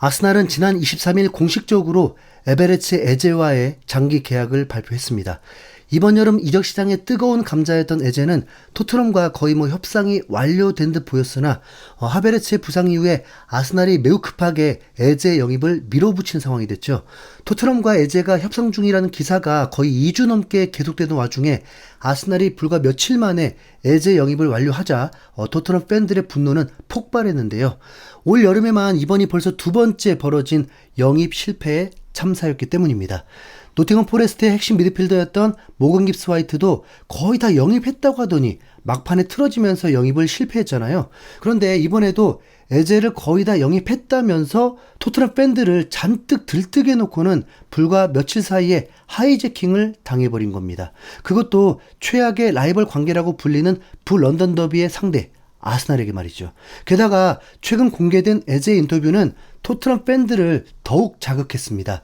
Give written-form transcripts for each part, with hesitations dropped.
아스날은 지난 23일 공식적으로 에베레츠 에제와의 장기 계약을 발표했습니다. 이번 여름 이적 시장의 뜨거운 감자였던 에제는 토트넘과 거의 협상이 완료된 듯 보였으나 하베르츠의 부상 이후에 아스날이 매우 급하게 에제 영입을 밀어붙인 상황이 됐죠. 토트넘과 에제가 협상 중이라는 기사가 거의 2주 넘게 계속되는 와중에 아스날이 불과 며칠 만에 에제 영입을 완료하자 토트넘 팬들의 분노는 폭발했는데요. 올 여름에만 이번이 벌써 두 번째 벌어진 영입 실패의 참사였기 때문입니다. 노팅엄 포레스트의 핵심 미드필더였던 모건 깁스 화이트도 거의 다 영입했다고 하더니 막판에 틀어지면서 영입을 실패했잖아요. 그런데 이번에도 에제를 거의 다 영입했다면서 토트넘 팬들을 잔뜩 들뜨게 놓고는 불과 며칠 사이에 하이제킹을 당해버린 겁니다. 그것도 최악의 라이벌 관계라고 불리는 북런던 더비의 상대 아스날에게 말이죠. 게다가 최근 공개된 에제 인터뷰는 토트넘 팬들을 더욱 자극했습니다.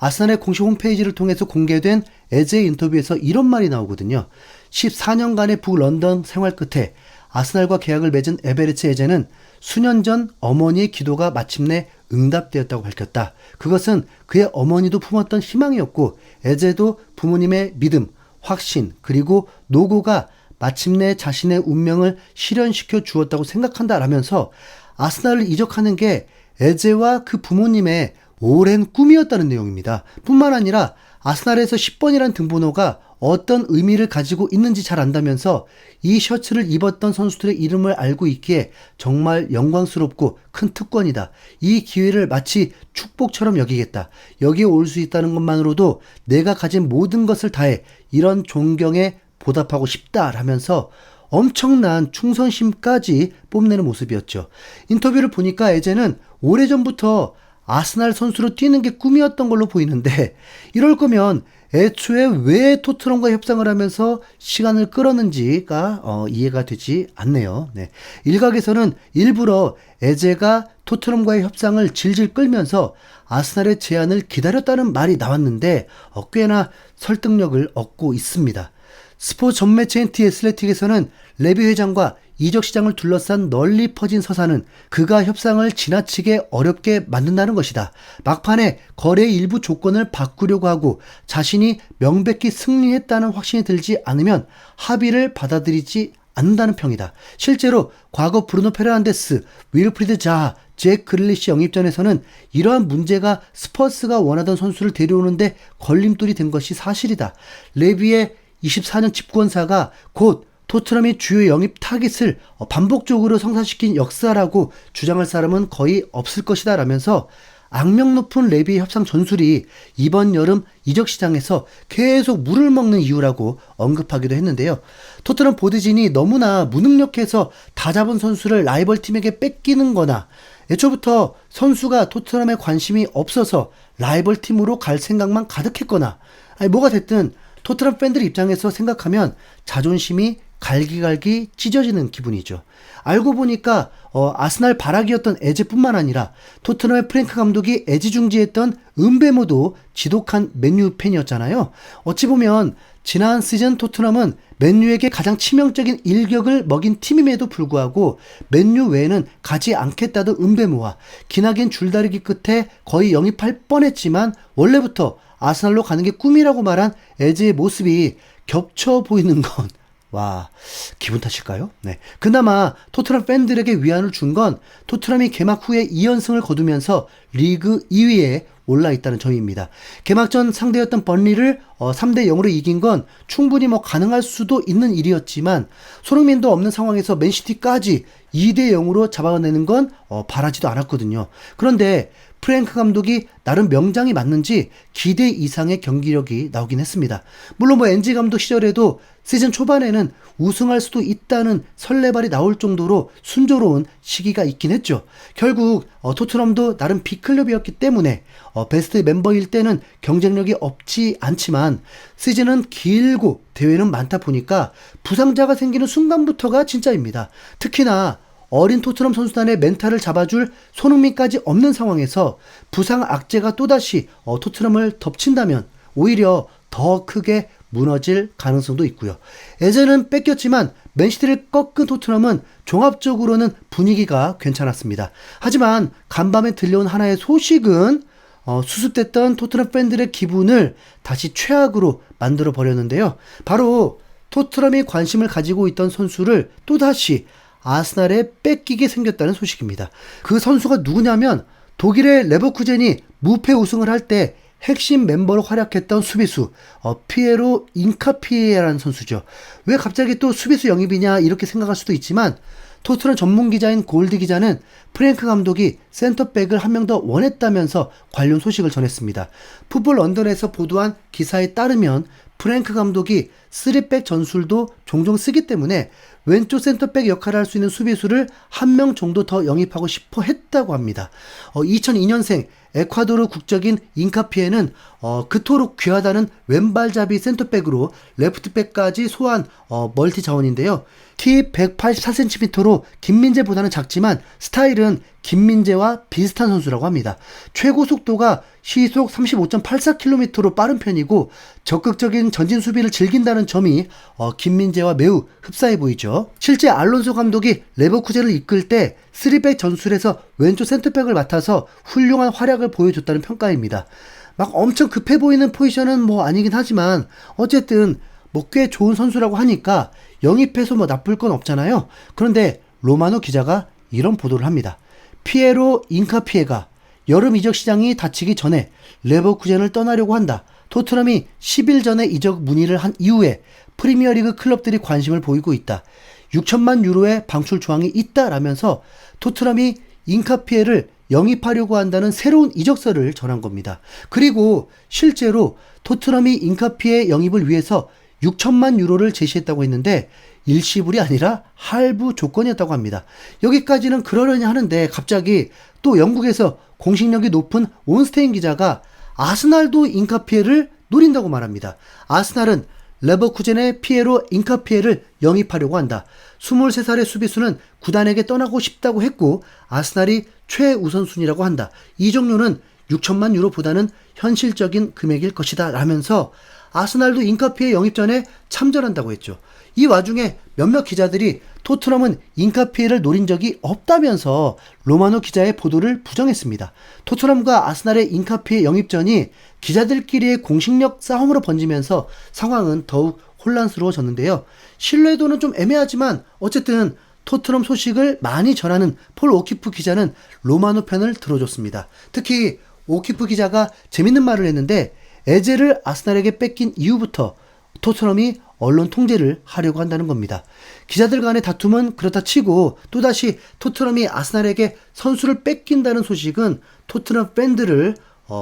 아스날의 공식 홈페이지를 통해서 공개된 에제 인터뷰에서 이런 말이 나오거든요. 14년간의 북런던 생활 끝에 아스날과 계약을 맺은 에베레츠 에제는 수년 전 어머니의 기도가 마침내 응답되었다고 밝혔다. 그것은 그의 어머니도 품었던 희망이었고 에제도 부모님의 믿음, 확신, 그리고 노고가 마침내 자신의 운명을 실현시켜 주었다고 생각한다라면서 아스날을 이적하는 게 에제와 그 부모님의 오랜 꿈이었다는 내용입니다. 뿐만 아니라 아스날에서 10번이라는 등번호가 어떤 의미를 가지고 있는지 잘 안다면서 이 셔츠를 입었던 선수들의 이름을 알고 있기에 정말 영광스럽고 큰 특권이다. 이 기회를 마치 축복처럼 여기겠다. 여기에 올 수 있다는 것만으로도 내가 가진 모든 것을 다해 이런 존경에 보답하고 싶다라면서 엄청난 충성심까지 뽐내는 모습이었죠. 인터뷰를 보니까 에제는 오래전부터 아스날 선수로 뛰는 게 꿈이었던 걸로 보이는데 이럴 거면 애초에 왜 토트넘과 협상을 하면서 시간을 끌었는지가 이해가 되지 않네요. 네. 일각에서는 일부러 에제가 토트넘과의 협상을 질질 끌면서 아스날의 제안을 기다렸다는 말이 나왔는데 꽤나 설득력을 얻고 있습니다. 스포츠 전매체인 디 애슬레틱에서는 레비 회장과 이적 시장을 둘러싼 널리 퍼진 서사는 그가 협상을 지나치게 어렵게 만든다는 것이다. 막판에 거래의 일부 조건을 바꾸려고 하고 자신이 명백히 승리했다는 확신이 들지 않으면 합의를 받아들이지 않는다는 평이다. 실제로 과거 브루노 페르난데스, 윌프리드 자하, 잭 그릴리시 영입전에서는 이러한 문제가 스퍼스가 원하던 선수를 데려오는데 걸림돌이 된 것이 사실이다. 레비의 24년 집권사가 곧 토트넘이 주요 영입 타깃을 반복적으로 성사시킨 역사라고 주장할 사람은 거의 없을 것이다 라면서 악명 높은 레비의 협상 전술이 이번 여름 이적 시장에서 계속 물을 먹는 이유라고 언급하기도 했는데요. 토트넘 보드진이 너무나 무능력해서 다 잡은 선수를 라이벌 팀에게 뺏기는 거나 애초부터 선수가 토트넘에 관심이 없어서 라이벌 팀으로 갈 생각만 가득했거나 뭐가 됐든 토트넘 팬들 입장에서 생각하면 자존심이 갈기갈기 찢어지는 기분이죠. 알고 보니까 아스날 바라기였던 에제뿐만 아니라 토트넘의 프랭크 감독이 애지중지했던 은베모도 지독한 맨유 팬이었잖아요. 어찌 보면 지난 시즌 토트넘은 맨유에게 가장 치명적인 일격을 먹인 팀임에도 불구하고 맨유 외에는 가지 않겠다던 은베모와 기나긴 줄다리기 끝에 거의 영입할 뻔했지만 원래부터 아스날로 가는 게 꿈이라고 말한 에제의 모습이 겹쳐 보이는 건 와, 기분 탓일까요? 네. 그나마 토트넘 팬들에게 위안을 준 건 토트넘이 개막 후에 2연승을 거두면서 리그 2위에 올라 있다는 점입니다. 개막전 상대였던 번리를 3대 0으로 이긴 건 충분히 가능할 수도 있는 일이었지만 손흥민도 없는 상황에서 맨시티까지 2대 0으로 잡아내는 건 바라지도 않았거든요. 그런데 프랭크 감독이 나름 명장이 맞는지 기대 이상의 경기력이 나오긴 했습니다. 물론 엔지 감독 시절에도 시즌 초반에는 우승할 수도 있다는 설레발이 나올 정도로 순조로운 시기가 있긴 했죠. 결국 토트넘도 나름 빅클럽이었기 때문에 베스트 멤버일 때는 경쟁력이 없지 않지만 시즌은 길고 대회는 많다 보니까 부상자가 생기는 순간부터가 진짜입니다. 특히나 어린 토트넘 선수단의 멘탈을 잡아줄 손흥민까지 없는 상황에서 부상 악재가 또다시 토트넘을 덮친다면 오히려 더 크게 무너질 가능성도 있고요. 에제는 뺏겼지만 맨시티를 꺾은 토트넘은 종합적으로는 분위기가 괜찮았습니다. 하지만 간밤에 들려온 하나의 소식은 수습됐던 토트넘 팬들의 기분을 다시 최악으로 만들어 버렸는데요. 바로 토트넘이 관심을 가지고 있던 선수를 또다시 아스날에 뺏기게 생겼다는 소식입니다. 그 선수가 누구냐면 독일의 레버쿠젠이 무패 우승을 할 때 핵심 멤버로 활약했던 수비수 피에로 인카피에라는 선수죠. 왜 갑자기 또 수비수 영입이냐 이렇게 생각할 수도 있지만 토트넘 전문 기자인 골드 기자는 프랭크 감독이 센터백을 한 명 더 원했다면서 관련 소식을 전했습니다. 풋볼 런던에서 보도한 기사에 따르면 프랭크 감독이 3백 전술도 종종 쓰기 때문에 왼쪽 센터백 역할을 할 수 있는 수비수를 한 명 정도 더 영입하고 싶어 했다고 합니다. 2002년생 에콰도르 국적인 인카피에는 그토록 귀하다는 왼발잡이 센터백으로 레프트백까지 소화한 멀티 자원인데요. 키 184cm로 김민재보다는 작지만 스타일은 김민재와 비슷한 선수라고 합니다. 최고 속도가 시속 35.84km로 빠른 편이고 적극적인 전진 수비를 즐긴다는 점이 김민재와 매우 흡사해 보이죠. 실제 알론소 감독이 레버쿠젠을 이끌 때 3백 전술에서 왼쪽 센터백을 맡아서 훌륭한 활약을 보여줬다는 평가입니다. 막 엄청 급해 보이는 포지션은 아니긴 하지만 어쨌든 꽤 좋은 선수라고 하니까 영입해서 나쁠 건 없잖아요. 그런데 로마노 기자가 이런 보도를 합니다. 피에로 인카피에가 여름 이적 시장이 닫히기 전에 레버쿠젠을 떠나려고 한다. 토트넘이 10일 전에 이적 문의를 한 이후에 프리미어리그 클럽들이 관심을 보이고 있다. 6천만 유로의 방출 조항이 있다라면서 토트넘이 인카피에를 영입하려고 한다는 새로운 이적설을 전한 겁니다. 그리고 실제로 토트넘이 인카피에 영입을 위해서 6천만 유로를 제시했다고 했는데 일시불이 아니라 할부 조건이었다고 합니다. 여기까지는 그러려니 하는데 갑자기 또 영국에서 공식력이 높은 온스테인 기자가 아스날도 인카피에를 노린다고 말합니다. 아스날은 레버쿠젠의 피에로 인카피에를 영입하려고 한다. 23살의 수비수는 구단에게 떠나고 싶다고 했고 아스날이 최우선순위라고 한다. 이 종류는 6천만 유로보다는 현실적인 금액일 것이다 라면서 아스날도 인카피에 영입전에 참전한다고 했죠. 이 와중에 몇몇 기자들이 토트넘은 인카피에를 노린 적이 없다면서 로마노 기자의 보도를 부정했습니다. 토트넘과 아스날의 인카피에 영입전이 기자들끼리의 공식력 싸움으로 번지면서 상황은 더욱 혼란스러워졌는데요. 신뢰도는 좀 애매하지만 어쨌든 토트넘 소식을 많이 전하는 폴 오키프 기자는 로마노 편을 들어줬습니다. 특히 오키프 기자가 재밌는 말을 했는데 에제를 아스날에게 뺏긴 이후부터 토트넘이 언론 통제를 하려고 한다는 겁니다. 기자들 간의 다툼은 그렇다 치고 또다시 토트넘이 아스날에게 선수를 뺏긴다는 소식은 토트넘 팬들을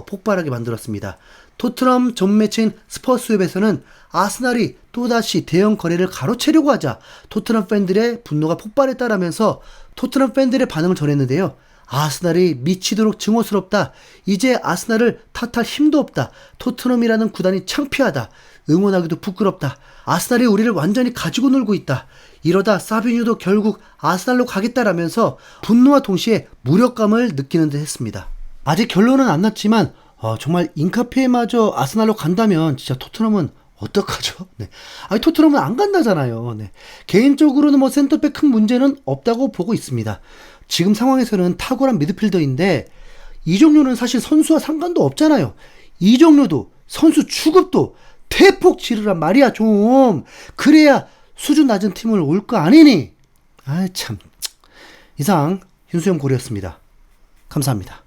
폭발하게 만들었습니다. 토트넘 전 매체인 스퍼스웹에서는 아스날이 또다시 대형 거래를 가로채려고 하자 토트넘 팬들의 분노가 폭발했다라면서 토트넘 팬들의 반응을 전했는데요. 아스날이 미치도록 증오스럽다. 이제 아스날을 탓할 힘도 없다. 토트넘이라는 구단이 창피하다. 응원하기도 부끄럽다. 아스날이 우리를 완전히 가지고 놀고 있다. 이러다 사비뉴도 결국 아스날로 가겠다라면서 분노와 동시에 무력감을 느끼는 듯 했습니다. 아직 결론은 안 났지만 정말 인카피에마저 아스날로 간다면 진짜 토트넘은 어떡하죠? 네. 아니, 토트넘은 안 간다잖아요. 네. 개인적으로는 센터백 큰 문제는 없다고 보고 있습니다. 지금 상황에서는 탁월한 미드필더인데 이종류는 사실 선수와 상관도 없잖아요. 이종류도 선수 취급도 대폭 지르란 말이야 좀. 그래야 수준 낮은 팀을 올 거 아니니. 아이 참. 이상 윤수영 고리였습니다. 감사합니다.